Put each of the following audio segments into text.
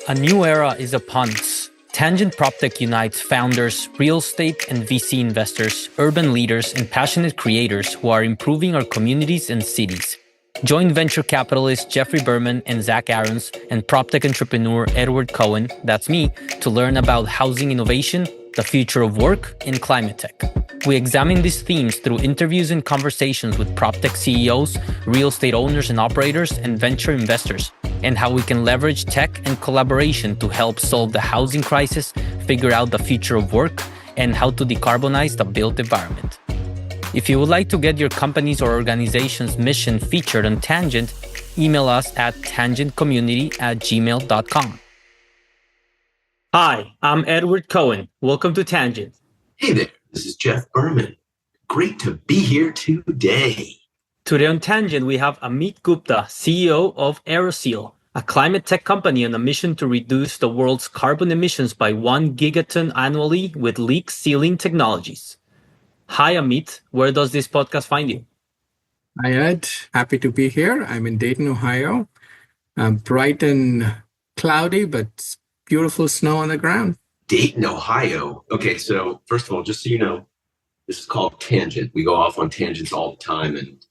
A new era is upon us. Tangent PropTech unites founders, real estate and VC investors, urban leaders, and passionate creators who are improving our communities and cities. Join venture capitalists Jeffrey Berman and Zach Aarons and PropTech entrepreneur Edward Cohen, that's me, to learn about housing innovation, the future of work, and climate tech. We examine these themes through interviews and conversations with PropTech CEOs, real estate owners and operators, and venture investors, and how we can leverage tech and collaboration to help solve the housing crisis, figure out the future of work, and how to decarbonize the built environment. If you would like to get your company's or organization's mission featured on Tangent, email us at tangentcommunity@gmail.com. Hi, I'm Edward Cohen. Welcome to Tangent. Hey there, this is Jeff Berman. Great to be here today. Today on Tangent, we have Amit Gupta, CEO of Aeroseal, a climate tech company on a mission to reduce the world's carbon emissions by 1 gigaton annually with leak sealing technologies. Hi, Amit. Where does this podcast find you? Hi, Ed. Happy to be here. I'm in Dayton, Ohio. Bright and cloudy, but beautiful snow on the ground. Dayton, Ohio. Okay, so first of all, just so you know, this is called Tangent. We go off on tangents all the time, and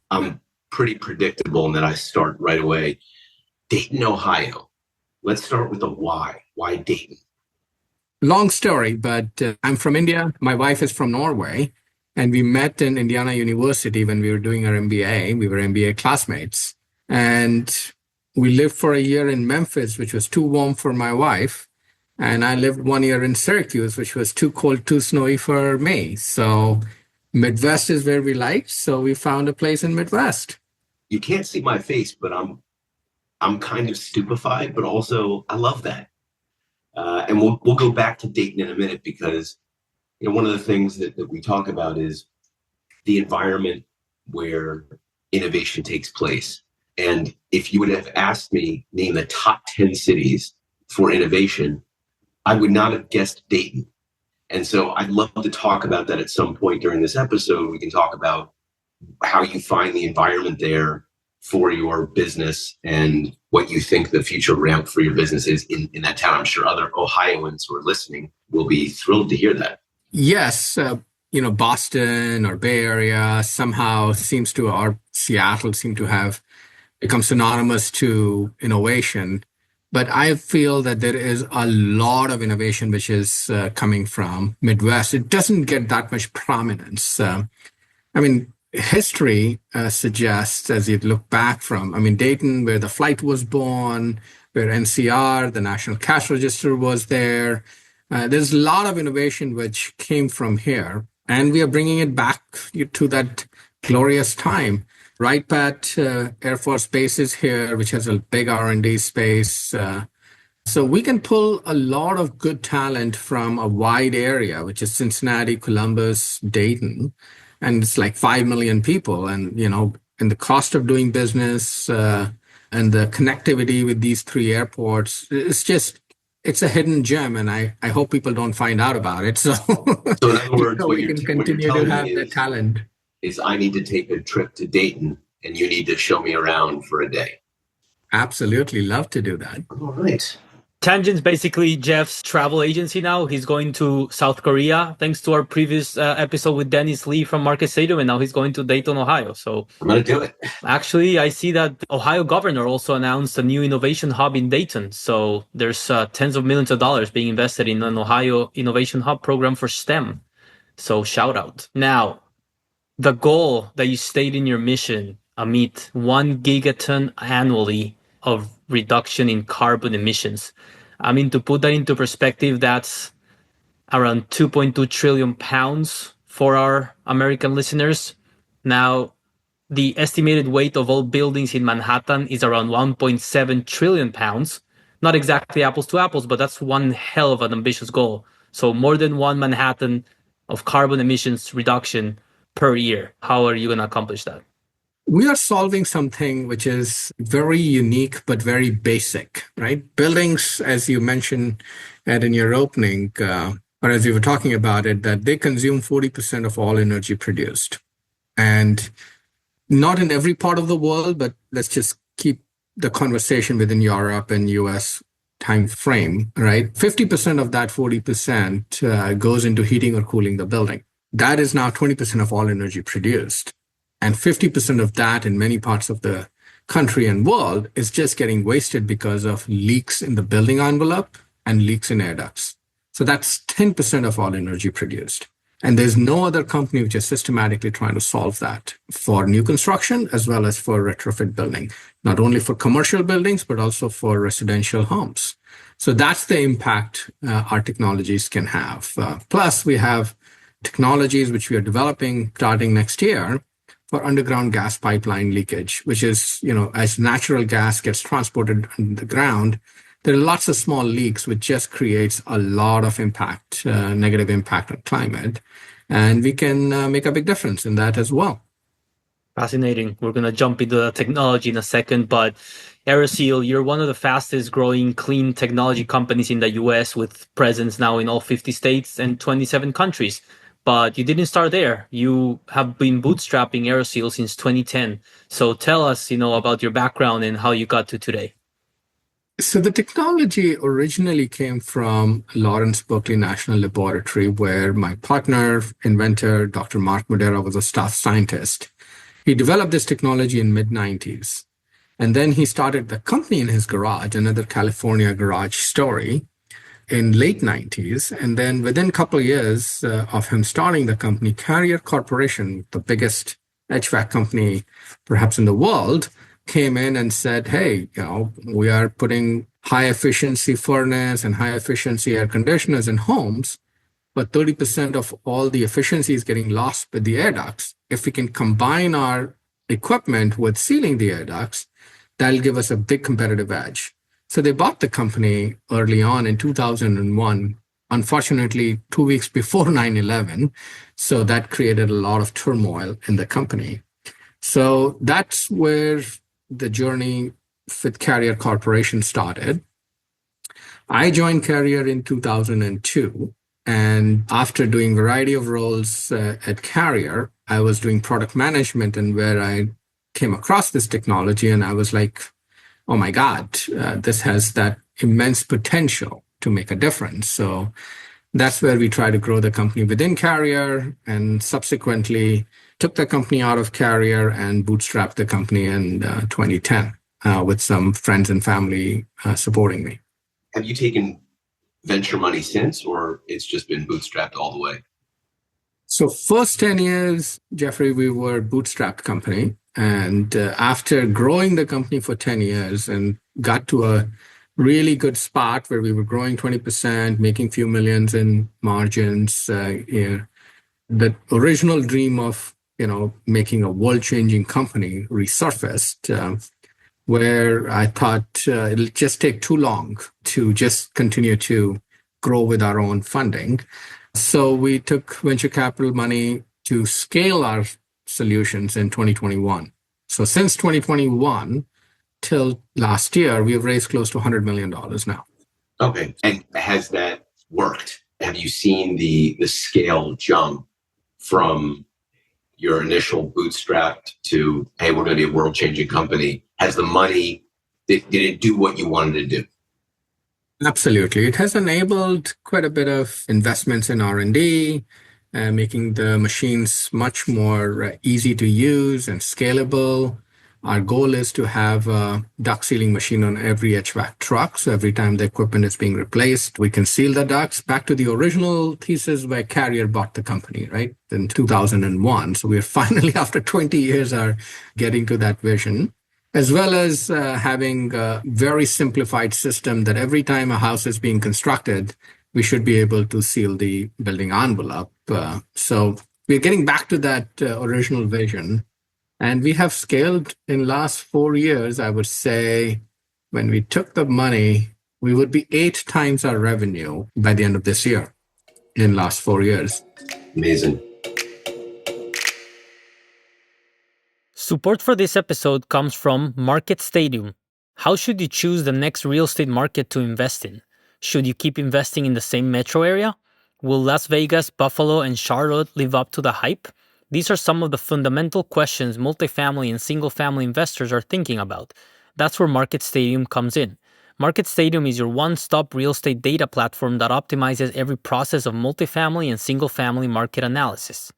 I'm pretty predictable in that I start right away. Dayton, Ohio. Let's start with the why. Why Dayton? Long story, but I'm from India. My wife is from Norway, and we met in Indiana University when we were doing our MBA. We were MBA classmates, and we lived for a year in Memphis, which was too warm for my wife, and I lived 1 year in Syracuse, which was too cold, too snowy for me. So Midwest is where we liked, so we found a place in Midwest. You can't see my face, but I'm kind of stupefied, but also I love that. And we'll go back to Dayton in a minute because one of the things that we talk about is the environment where innovation takes place. And if you would have asked me name the top 10 cities for innovation, I would not have guessed Dayton. And so I'd love to talk about that at some point during this episode. We can talk about how you find the environment there for your business and what you think the future ramp for your business is in that town. I'm sure other Ohioans who are listening will be thrilled to hear that. Yes. Boston or Bay Area somehow seems to, or Seattle seem to have become synonymous to innovation. But I feel that there is a lot of innovation which is coming from Midwest. It doesn't get that much prominence. History suggests, as you look back from, Dayton, where the flight was born, where NCR, the National Cash Register, was there. There's a lot of innovation which came from here, and we are bringing it back to that glorious time. Wright-Patt Air Force Base is here, which has a big R&D space. So we can pull a lot of good talent from a wide area, which is Cincinnati, Columbus, Dayton. And it's like 5 million people. And, and the cost of doing business and the connectivity with these 3 airports, it's a hidden gem. And I hope people don't find out about it. So, in other words, we can continue to have the talent. Is I need to take a trip to Dayton and you need to show me around for a day. Absolutely. Love to do that. All right. Tangent's basically Jeff's travel agency now. He's going to South Korea, thanks to our previous episode with Dennis Lee from Market Stadium, and now he's going to Dayton, Ohio. So I'm going to do it. Actually, I see that Ohio governor also announced a new innovation hub in Dayton. So there's tens of millions of dollars being invested in an Ohio Innovation Hub program for STEM. So shout out. Now, the goal that you state in your mission, Amit, 1 gigaton annually of reduction in carbon emissions. To put that into perspective, that's around 2.2 trillion pounds for our American listeners. Now, the estimated weight of all buildings in Manhattan is around 1.7 trillion pounds. Not exactly apples to apples, but that's one hell of an ambitious goal. So more than one Manhattan of carbon emissions reduction per year. How are you going to accomplish that? We are solving something which is very unique, but very basic, right? Buildings, as you mentioned, Ed, in your opening, or as we were talking about it, that they consume 40% of all energy produced. And not in every part of the world, but let's just keep the conversation within Europe and US. time frame, right? 50% of that 40% goes into heating or cooling the building. That is now 20% of all energy produced. And 50% of that in many parts of the country and world is just getting wasted because of leaks in the building envelope and leaks in air ducts. So that's 10% of all energy produced. And there's no other company which is systematically trying to solve that for new construction as well as for retrofit building, not only for commercial buildings, but also for residential homes. So that's the impact our technologies can have. Plus, we have technologies which we are developing starting next year for underground gas pipeline leakage, which is, as natural gas gets transported underground, there are lots of small leaks, which just creates a lot of impact, negative impact on climate. And we can make a big difference in that as well. Fascinating. We're going to jump into the technology in a second, but Aeroseal, you're one of the fastest growing clean technology companies in the US with presence now in all 50 states and 27 countries. But you didn't start there. You have been bootstrapping Aeroseal since 2010. So tell us, about your background and how you got to today. So the technology originally came from Lawrence Berkeley National Laboratory, where my partner, inventor, Dr. Mark Modera, was a staff scientist. He developed this technology in mid-90s. And then he started the company in his garage, another California garage story, in late 90s. And then within a couple of years of him starting the company, Carrier Corporation, the biggest HVAC company perhaps in the world, came in and said, hey, we are putting high efficiency furnace and high efficiency air conditioners in homes, but 30% of all the efficiency is getting lost with the air ducts. If we can combine our equipment with sealing the air ducts, that'll give us a big competitive edge. So they bought the company early on in 2001, unfortunately, 2 weeks before 9/11. So that created a lot of turmoil in the company. So that's where the journey with Carrier Corporation started. I joined Carrier in 2002. And after doing a variety of roles at Carrier, I was doing product management, and where I came across this technology and I was like, oh my God, this has that immense potential to make a difference. So that's where we try to grow the company within Carrier, and subsequently took the company out of Carrier and bootstrapped the company in 2010 with some friends and family supporting me. Have you taken venture money since, or it's just been bootstrapped all the way? So first 10 years, Jeffrey, we were a bootstrapped company. And after growing the company for 10 years and got to a really good spot where we were growing 20%, making few millions in margins, the original dream of making a world-changing company resurfaced, where I thought it'll just take too long to just continue to grow with our own funding. So we took venture capital money to scale our solutions in 2021. So since 2021 till last year, we have raised close to $100 million now. Okay. And has that worked? Have you seen the scale jump from your initial bootstrapped to, hey, we're going to be a world-changing company? Has the money, did it do what you wanted to do? Absolutely. It has enabled quite a bit of investments in R&D, making the machines much more easy to use and scalable. Our goal is to have a duct sealing machine on every HVAC truck. So every time the equipment is being replaced, we can seal the ducts. Back to the original thesis where Carrier bought the company, right, in 2001. So we're finally, after 20 years, are getting to that vision, as well as having a very simplified system that every time a house is being constructed, we should be able to seal the building envelope. So we're getting back to that original vision. And we have scaled in last 4 years. I would say when we took the money, we would be 8 times our revenue by the end of this year in last 4 years. Amazing. Support for this episode comes from Market Stadium. How should you choose the next real estate market to invest in? Should you keep investing in the same metro area? Will Las Vegas, Buffalo, and Charlotte live up to the hype? These are some of the fundamental questions multifamily and single-family investors are thinking about. That's where Market Stadium comes in. Market Stadium is your one-stop real estate data platform that optimizes every process of multifamily and single-family market analysis.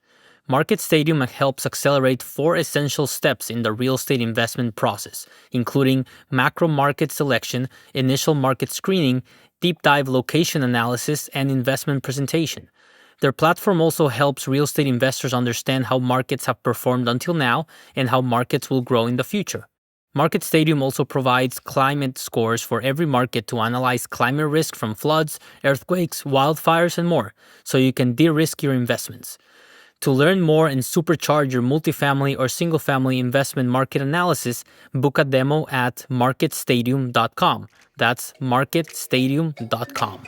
Market Stadium helps accelerate 4 essential steps in the real estate investment process, including macro market selection, initial market screening, deep dive location analysis, and investment presentation. Their platform also helps real estate investors understand how markets have performed until now and how markets will grow in the future. Market Stadium also provides climate scores for every market to analyze climate risk from floods, earthquakes, wildfires, and more, so you can de-risk your investments. To learn more and supercharge your multifamily or single-family investment market analysis, book a demo at marketstadium.com. That's marketstadium.com.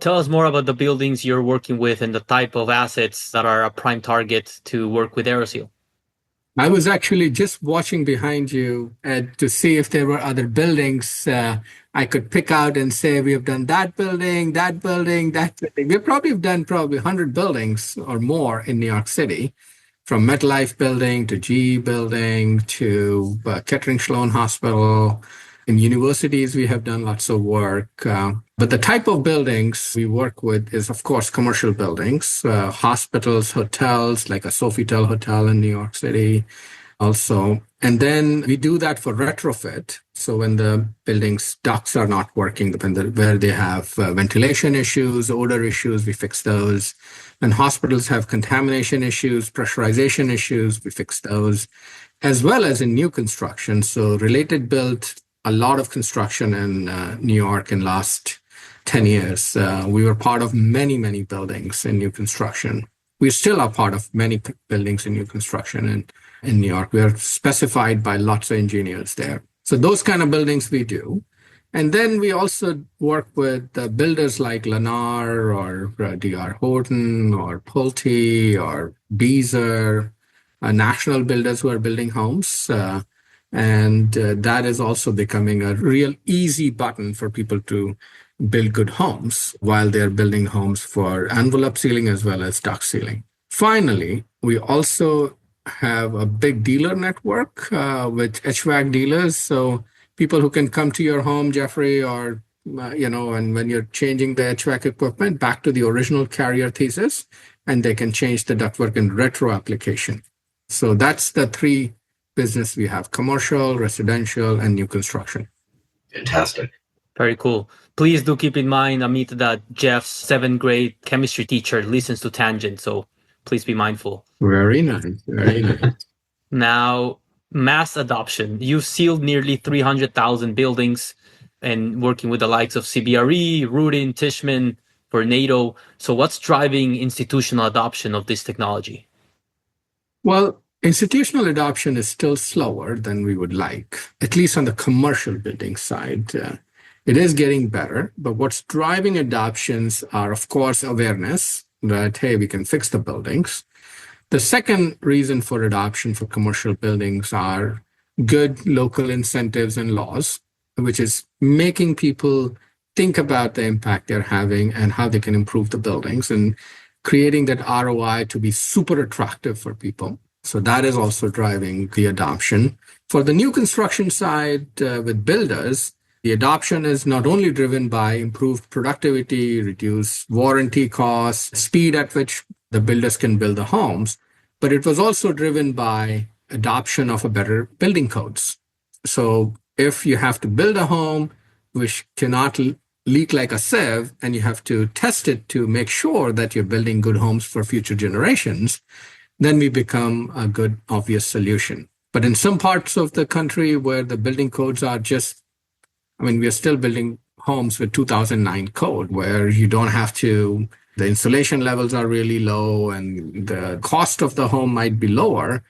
Tell us more about the buildings you're working with and the type of assets that are a prime target to work with Aeroseal. I was actually just watching behind you to see if there were other buildings I could pick out and say, we have done that building, that building, that building. We probably have done 100 buildings or more in New York City, from MetLife building to GE building to Kettering Sloan Hospital. In universities, we have done lots of work. But the type of buildings we work with is, of course, commercial buildings, hospitals, hotels, like a Sofitel Hotel in New York City also. And then we do that for retrofit. So when the building's ducts are not working, where they have ventilation issues, odor issues, we fix those. When hospitals have contamination issues, pressurization issues, we fix those, as well as in new construction. So Related built a lot of construction in New York in last 10 years. We were part of many, many buildings in new construction. We still are part of many buildings in new construction in New York. We are specified by lots of engineers there. So those kind of buildings we do. And then we also work with builders like Lennar or D.R. Horton or Pulte or Beazer, national builders who are building homes. And that is also becoming a real easy button for people to build good homes while they're building homes for envelope ceiling as well as duct ceiling. Finally, we also have a big dealer network with HVAC dealers. So people who can come to your home, Jeffrey, or, and when you're changing the HVAC equipment back to the original Carrier thesis, and they can change the ductwork in retro application. So that's the 3 business we have: commercial, residential, and new construction. Fantastic. Very cool. Please do keep in mind, Amit, that Jeff's 7th grade chemistry teacher listens to Tangent, so please be mindful. Very nice. Very nice. Now, mass adoption. You've sealed nearly 300,000 buildings and working with the likes of CBRE, Rudin, Tishman, Vornado. So what's driving institutional adoption of this technology? Well, institutional adoption is still slower than we would like, at least on the commercial building side. It is getting better, but what's driving adoptions are, of course, awareness that, hey, we can fix the buildings. The second reason for adoption for commercial buildings are good local incentives and laws, which is making people think about the impact they're having and how they can improve the buildings and creating that ROI to be super attractive for people. So that is also driving the adoption. For the new construction side with builders, the adoption is not only driven by improved productivity, reduced warranty costs, speed at which the builders can build the homes, but it was also driven by adoption of a better building codes. So if you have to build a home which cannot leak like a sieve, and you have to test it to make sure that you're building good homes for future generations, then we become a good, obvious solution. But in some parts of the country where the building codes are we are still building homes with 2009 code where you don't have to, the insulation levels are really low and the cost of the home might be lower,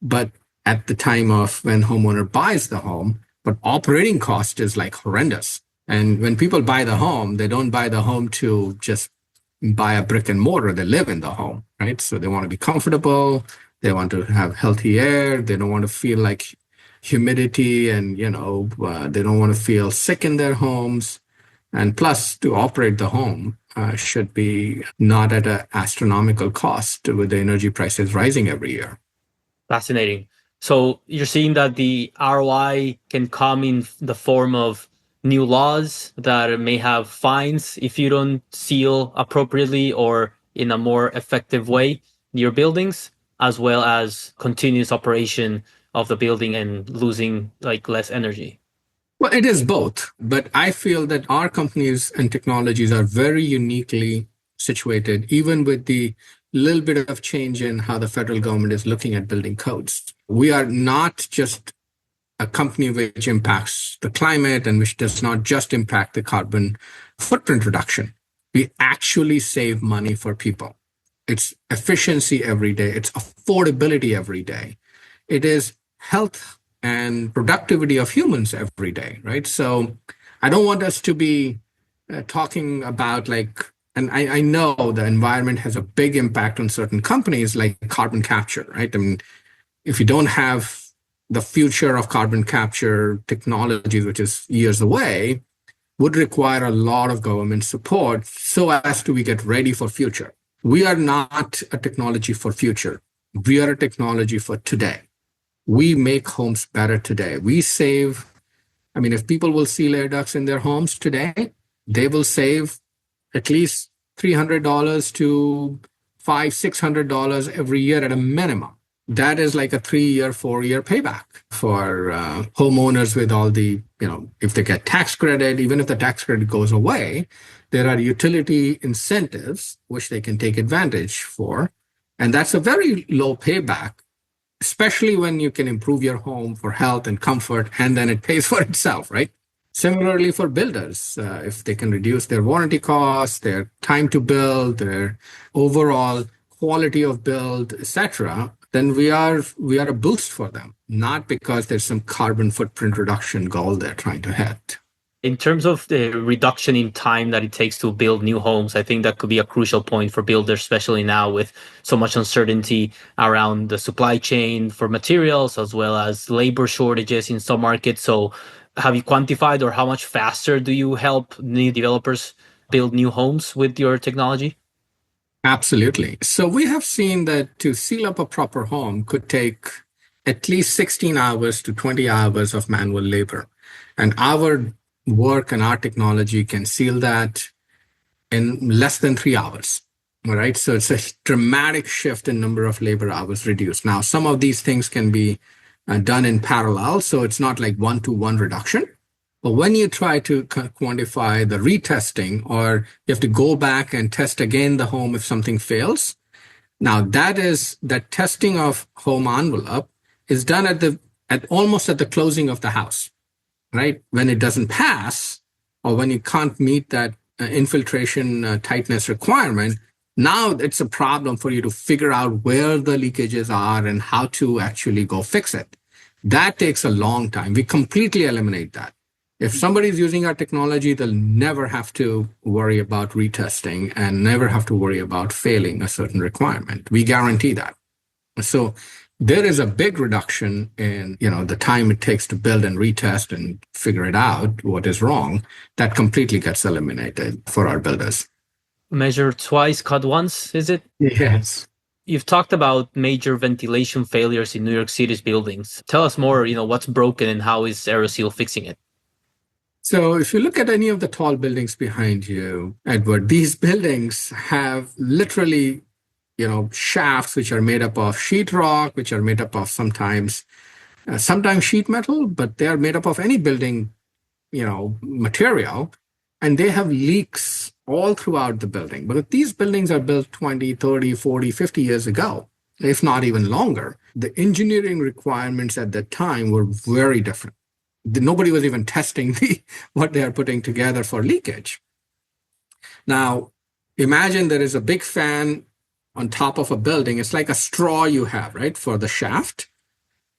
but at the time of when homeowner buys the home, but operating cost is like horrendous. And when people buy the home, they don't buy the home to just buy a brick and mortar, they live in the home, right? So they want to be comfortable, they want to have healthy air, they don't want to feel like humidity and, they don't want to feel sick in their homes. And plus, to operate the home should be not at an astronomical cost with the energy prices rising every year. Fascinating. So you're seeing that the ROI can come in the form of new laws that may have fines if you don't seal appropriately or in a more effective way your buildings, as well as continuous operation of the building and losing like less energy. Well, it is both, but I feel that our companies and technologies are very uniquely situated, even with the little bit of change in how the federal government is looking at building codes. We are not just a company which impacts the climate and which does not just impact the carbon footprint reduction. We actually save money for people. It's efficiency every day. It's affordability every day. It is health and productivity of humans every day, right? So I don't want us to be talking about and I know the environment has a big impact on certain companies like carbon capture, right? I mean, if you don't have the future of carbon capture technologies, which is years away, would require a lot of government support so as to we get ready for future. We are not a technology for future. We are a technology for today. We make homes better today. We save, I mean, if people will seal air ducts in their homes today, they will save at least $300 to $600 every year at a minimum. That is like a 3-year, 4-year payback for homeowners with all the, if they get tax credit, even if the tax credit goes away, there are utility incentives which they can take advantage for. And that's a very low payback, especially when you can improve your home for health and comfort, and then it pays for itself, right? Similarly for builders, if they can reduce their warranty costs, their time to build, their overall quality of build, etc., then we are a boost for them, not because there's some carbon footprint reduction goal they're trying to hit. In terms of the reduction in time that it takes to build new homes, I think that could be a crucial point for builders, especially now with so much uncertainty around the supply chain for materials, as well as labor shortages in some markets. So have you quantified, or how much faster do you help new developers build new homes with your technology? Absolutely. So we have seen that to seal up a proper home could take at least 16 hours to 20 hours of manual labor. And our work and our technology can seal that in less than 3 hours. All right. So it's a dramatic shift in number of labor hours reduced. Now, some of these things can be done in parallel. So it's not like 1-to-1 reduction. But when you try to quantify the retesting, or you have to go back and test again the home if something fails, now that testing of home envelope is done at almost at the closing of the house, right? When it doesn't pass, or when you can't meet that infiltration tightness requirement, now it's a problem for you to figure out where the leakages are and how to actually go fix it. That takes a long time. We completely eliminate that. If somebody's using our technology, they'll never have to worry about retesting and never have to worry about failing a certain requirement. We guarantee that. So there is a big reduction in the time it takes to build and retest and figure it out what is wrong. That completely gets eliminated for our builders. Measure twice, cut once, is it? Yes. You've talked about major ventilation failures in New York City's buildings. Tell us more, what's broken and how is Aeroseal fixing it? So if you look at any of the tall buildings behind you, Edward, these buildings have literally, shafts which are made up of sheetrock, which are made up of sometimes sheet metal, but they are made up of any building, material, and they have leaks all throughout the building. But if these buildings are built 20, 30, 40, 50 years ago, if not even longer, the engineering requirements at that time were very different. Nobody was even testing what they are putting together for leakage. Now, imagine there is a big fan on top of a building. It's like a straw you have, right, for the shaft.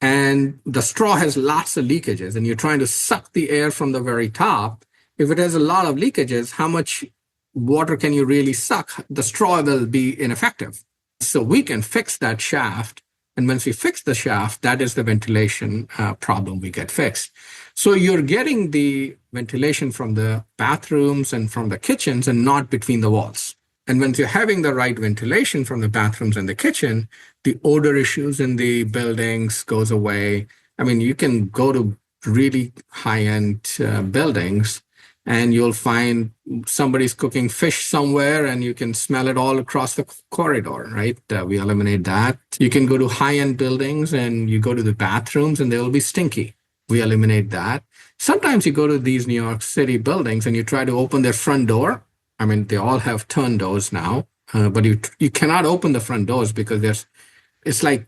And the straw has lots of leakages, and you're trying to suck the air from the very top. If it has a lot of leakages, how much water can you really suck? The straw will be ineffective. So we can fix that shaft. And once we fix the shaft, that is the ventilation problem we get fixed. So you're getting the ventilation from the bathrooms and from the kitchens and not between the walls. And once you're having the right ventilation from the bathrooms and the kitchen, The odor issues in the buildings goes away. I mean, you can go to really high-end buildings and you'll find somebody's cooking fish somewhere and you can smell it all across the corridor, right? We eliminate that. You can go to high-end buildings and you go to the bathrooms and they will be stinky. We eliminate that. Sometimes you go to these New York City buildings and you try to open their front door. I mean, they all have turn doors now, but you cannot open the front doors because it's like,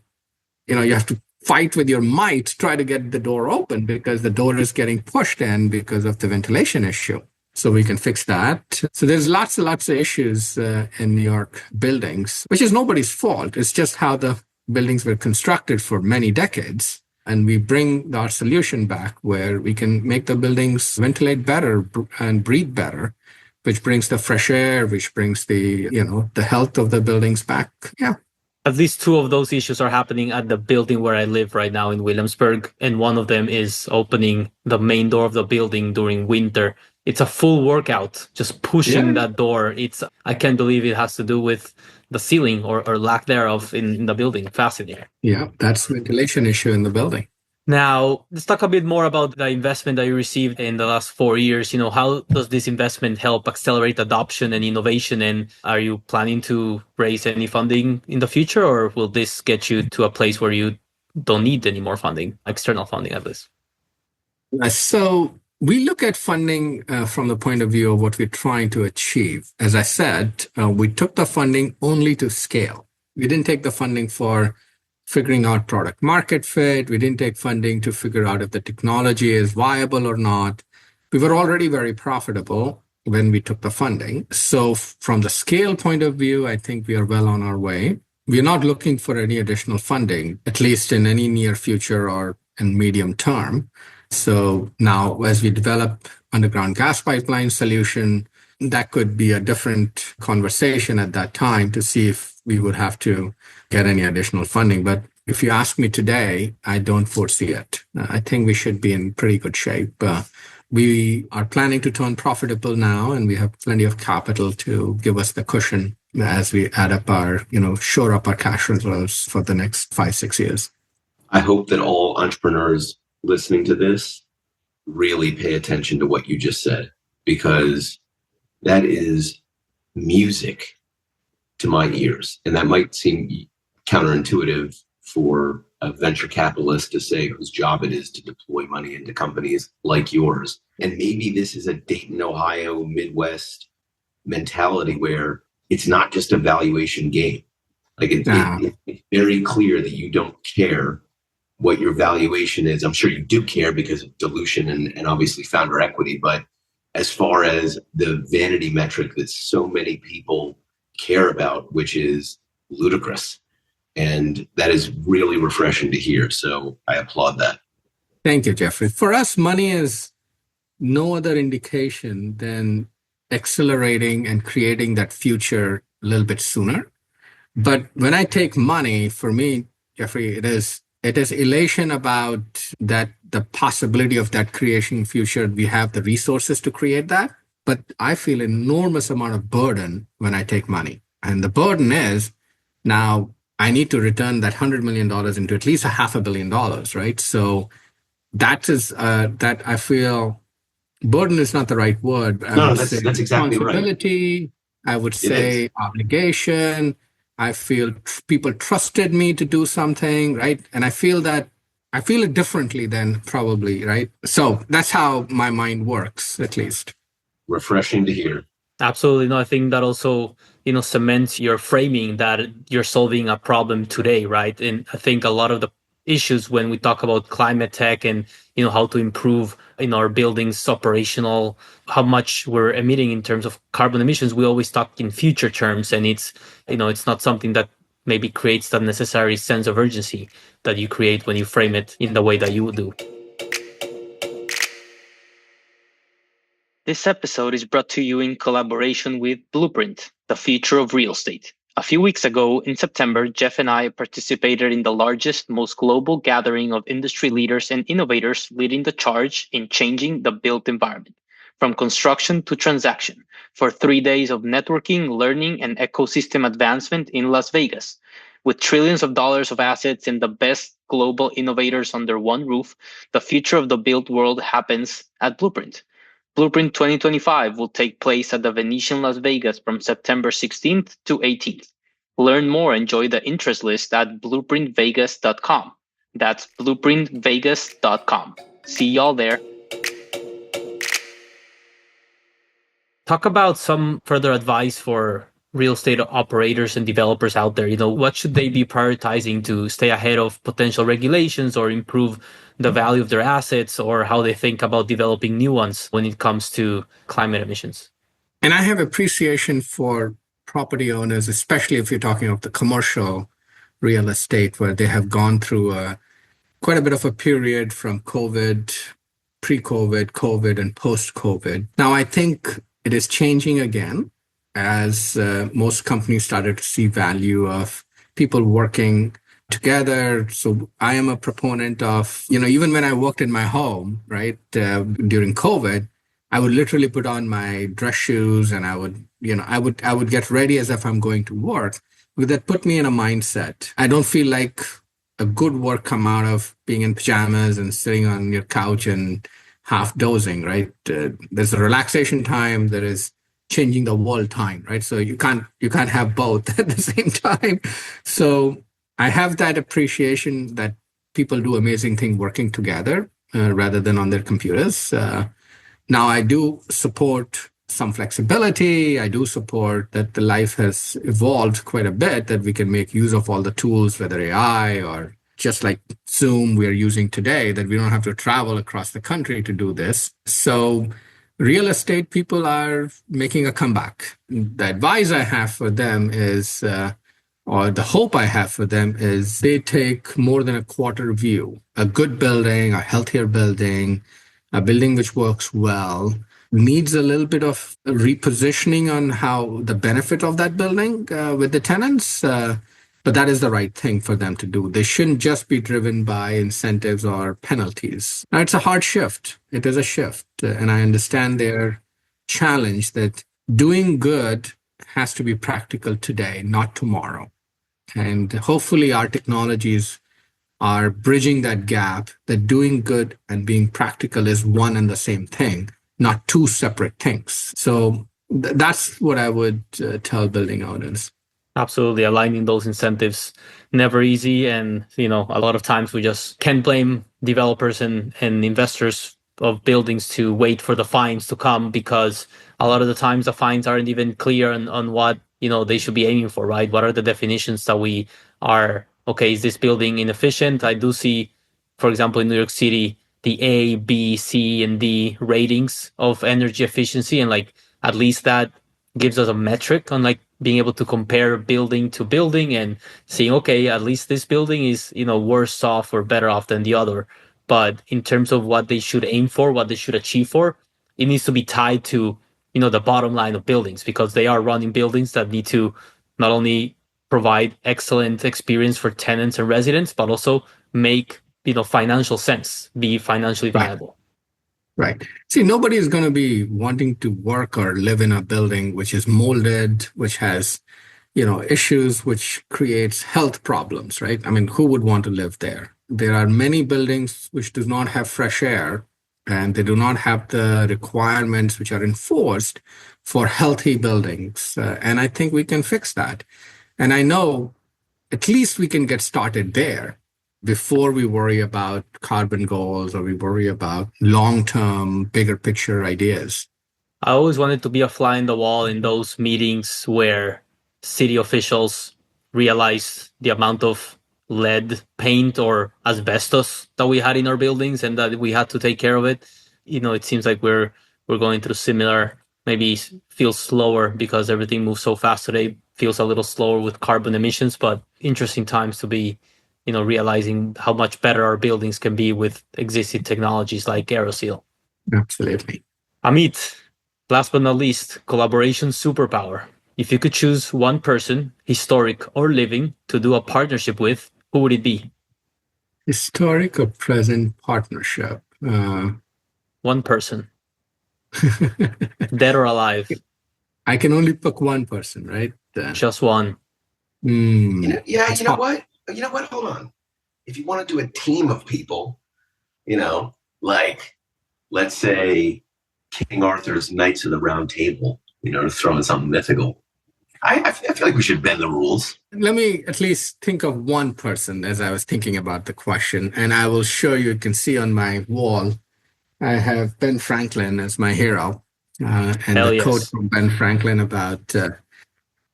you have to fight with your might, try to get the door open because the door is getting pushed in because of the ventilation issue. So we can fix that. So there's lots and lots of issues in New York buildings, which is nobody's fault. It's just how the buildings were constructed for many decades. And we bring our solution back where we can make the buildings ventilate better and breathe better, which brings the fresh air, which brings the health of the buildings back. Yeah. At least two of those issues are happening at the building where I live right now in Williamsburg. And one of them is opening the main door of the building during winter. It's a full workout, just pushing that door. I can't believe it has to do with the ceiling or lack thereof in the building. Fascinating. Yeah, that's ventilation issue in the building. Now, let's talk a bit more about the investment that you received in the last 4 years. How does this investment help accelerate adoption and innovation? And are you planning to raise any funding in the future, or will this get you to a place where you don't need any more funding, external funding at least? So we look at funding from the point of view of what we're trying to achieve. As I said, we took the funding only to scale. We didn't take the funding for figuring out product market fit. We didn't take funding to figure out if the technology is viable or not. We were already very profitable when we took the funding. So from the scale point of view, I think we are well on our way. We're not looking for any additional funding, at least in any near future or in medium term. So now as we develop underground gas pipeline solution, that could be a different conversation at that time to see if we would have to get any additional funding. But if you ask me today, I don't foresee it. I think we should be in pretty good shape. We are planning to turn profitable now, and we have plenty of capital to give us the cushion as we add up shore up our cash reserves for the next 5-6 years. I hope that all entrepreneurs listening to this really pay attention to what you just said, because that is music to my ears. And that might seem counterintuitive for a venture capitalist to say whose job it is to deploy money into companies like yours. And maybe this is a Dayton, Ohio, Midwest mentality where it's not just a valuation game. Like it's very clear that you don't care what your valuation is. I'm sure you do care because of dilution and obviously founder equity. But as far as the vanity metric that so many people care about, which is ludicrous. And that is really refreshing to hear. So I applaud that. Thank you, Jeffrey. For us, money is no other indication than accelerating and creating that future a little bit sooner. But when I take money, for me, Jeffrey, it is elation about that, the possibility of that creation future. We have the resources to create that. But I feel enormous amount of burden when I take money. And the burden is now I need to return that $100 million into at least $500 million, right? So that is that I feel burden is not the right word. No, that's exactly right. Responsibility, I would say obligation. I feel people trusted me to do something, right? And I feel it differently than probably, right? So that's how my mind works, at least. Refreshing to hear. Absolutely. No, I think that also, cements your framing that you're solving a problem today, right? And I think a lot of the issues when we talk about climate tech and, how to improve in our buildings operational, how much we're emitting in terms of carbon emissions, we always talk in future terms. And it's not something that maybe creates that necessary sense of urgency that you create when you frame it in the way that you would do. This episode is brought to you in collaboration with Blueprint, the future of real estate. A few weeks ago, in September, Jeff and I participated in the largest, most global gathering of industry leaders and innovators leading the charge in changing the built environment, from construction to transaction, for 3 days of networking, learning, and ecosystem advancement in Las Vegas. With trillions of dollars of assets and the best global innovators under one roof, the future of the built world happens at Blueprint. Blueprint 2025 will take place at the Venetian Las Vegas from September 16th to 18th. Learn more and join the interest list at blueprintvegas.com. That's blueprintvegas.com. See y'all there. Talk about some further advice for real estate operators and developers out there. What should they be prioritizing to stay ahead of potential regulations or improve the value of their assets, or how they think about developing new ones when it comes to climate emissions? And I have appreciation for property owners, especially if you're talking of the commercial real estate, where they have gone through quite a bit of a period from COVID, pre-COVID, COVID, and post-COVID. Now, I think it is changing again as most companies started to see value of people working together. So I am a proponent of, even when I worked in my home, right, during COVID, I would literally put on my dress shoes and I would get ready as if I'm going to work. But that put me in a mindset. I don't feel like a good work come out of being in pajamas and sitting on your couch and half dozing, right? There's a relaxation time. There is changing the world time, right? So you can't have both at the same time. So I have that appreciation that people do amazing things working together rather than on their computers. Now, I do support some flexibility. I do support that the life has evolved quite a bit, that we can make use of all the tools, whether AI or just like Zoom we are using today, that we don't have to travel across the country to do this. So real estate people are making a comeback. The advice I have for them is, or the hope I have for them is, they take more than a quarter view. A good building, a healthier building, a building which works well, needs a little bit of repositioning on how the benefit of that building with the tenants. But that is the right thing for them to do. They shouldn't just be driven by incentives or penalties. Now, it's a hard shift. It is a shift. And I understand their challenge that doing good has to be practical today, not tomorrow. And hopefully our technologies are bridging that gap, that doing good and being practical is one and the same thing, not two separate things. So that's what I would tell building owners. Absolutely. Aligning those incentives, never easy. And, a lot of times we just can't blame developers and investors of buildings to wait for the fines to come, because a lot of the times the fines aren't even clear on what, they should be aiming for, right? What are the definitions that we are, okay, is this building inefficient? I do see, for example, in New York City, the A, B, C, and D ratings of energy efficiency. And at least that gives us a metric on being able to compare building to building and seeing, okay, at least this building is, worse off or better off than the other. But in terms of what they should aim for, what they should achieve for, it needs to be tied to, the bottom line of buildings, because they are running buildings that need to not only provide excellent experience for tenants and residents, but also make, financial sense, be financially viable. Right. See, nobody is going to be wanting to work or live in a building which is molded, which has, issues, which creates health problems, right? I mean, who would want to live there? There are many buildings which do not have fresh air, and they do not have the requirements which are enforced for healthy buildings. And I think we can fix that. And I know at least we can get started there before we worry about carbon goals or we worry about long-term, bigger picture ideas. I always wanted to be a fly in the wall in those meetings where city officials realized the amount of lead paint or asbestos that we had in our buildings and that we had to take care of it. It seems like we're going through similar, maybe feels slower because everything moves so fast today, feels a little slower with carbon emissions, but interesting times to be realizing how much better our buildings can be with existing technologies like Aeroseal. Absolutely. Amit, last but not least, collaboration superpower. If you could choose one person, historic or living, to do a partnership with, who would it be? Historic or present partnership? One person. Dead or alive? I can only pick one person, right? Just one. Yeah, That's you know hot. what? You know what? Hold on. If you want to do a team of people, like let's say King Arthur's Knights of the Round Table, to throw in something mythical. I feel like we should bend the rules. Let me at least think of one person as I was thinking about the question, and I will show you. You can see on my wall, I have Ben Franklin as my hero, and Hell the quote yes. from Ben Franklin about,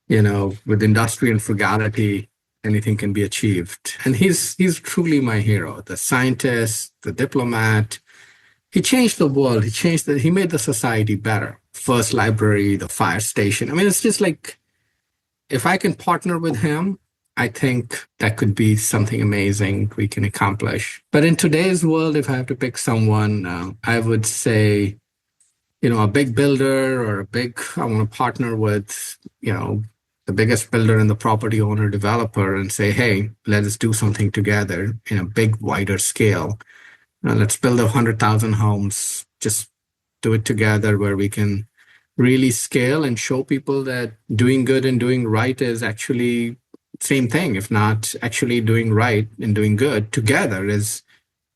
with industry and frugality, anything can be achieved. And he's truly my hero, the scientist, the diplomat. He changed the world. He made the society better. First library, the fire station. I mean, it's just like, if I can partner with him, I think that could be something amazing we can accomplish. But in today's world, if I have to pick someone, I would say, a big builder or I want to partner with, the biggest builder and the property owner developer and say, hey, let us do something together in a big, wider scale. Let's build 100,000 homes, just do it together where we can really scale and show people that doing good and doing right is actually same thing, if not actually doing right and doing good together is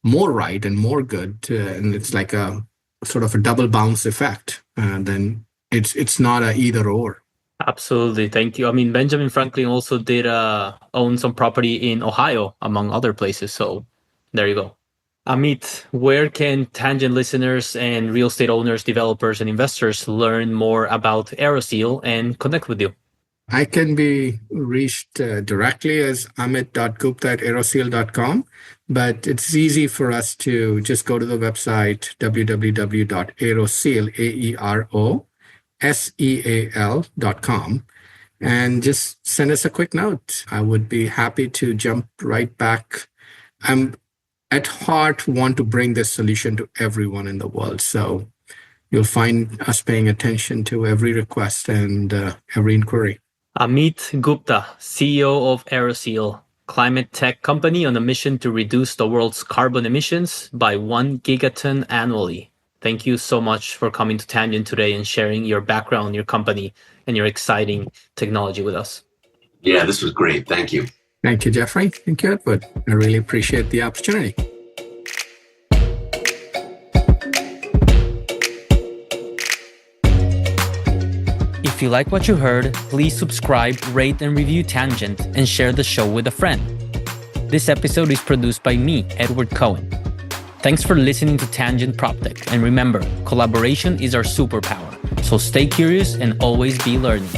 more right and more good. And it's like a sort of a double bounce effect. Then it's not a either or. Absolutely. Thank you. I mean, Benjamin Franklin also did own some property in Ohio, among other places. So there you go. Amit, where can Tangent listeners and real estate owners, developers, and investors learn more about Aeroseal and connect with you? I can be reached directly as amit.gupta@aeroseal.com, but it's easy for us to just go to the website www.aeroseal.com and just send us a quick note. I would be happy to jump right back. I'm at heart want to bring this solution to everyone in the world. So you'll find us paying attention to every request and every inquiry. Amit Gupta, CEO of Aeroseal, climate tech company on a mission to reduce the world's carbon emissions by 1 gigaton annually. Thank you so much for coming to Tangent today and sharing your background, your company, and your exciting technology with us. Yeah, this was great. Thank you. Thank you, Jeffrey. Thank you, Edward. I really appreciate the opportunity. If you like what you heard, please subscribe, rate, and review Tangent, and share the show with a friend. This episode is produced by me, Edward Cohen. Thanks for listening to Tangent PropTech, and remember, collaboration is our superpower. So stay curious and always be learning.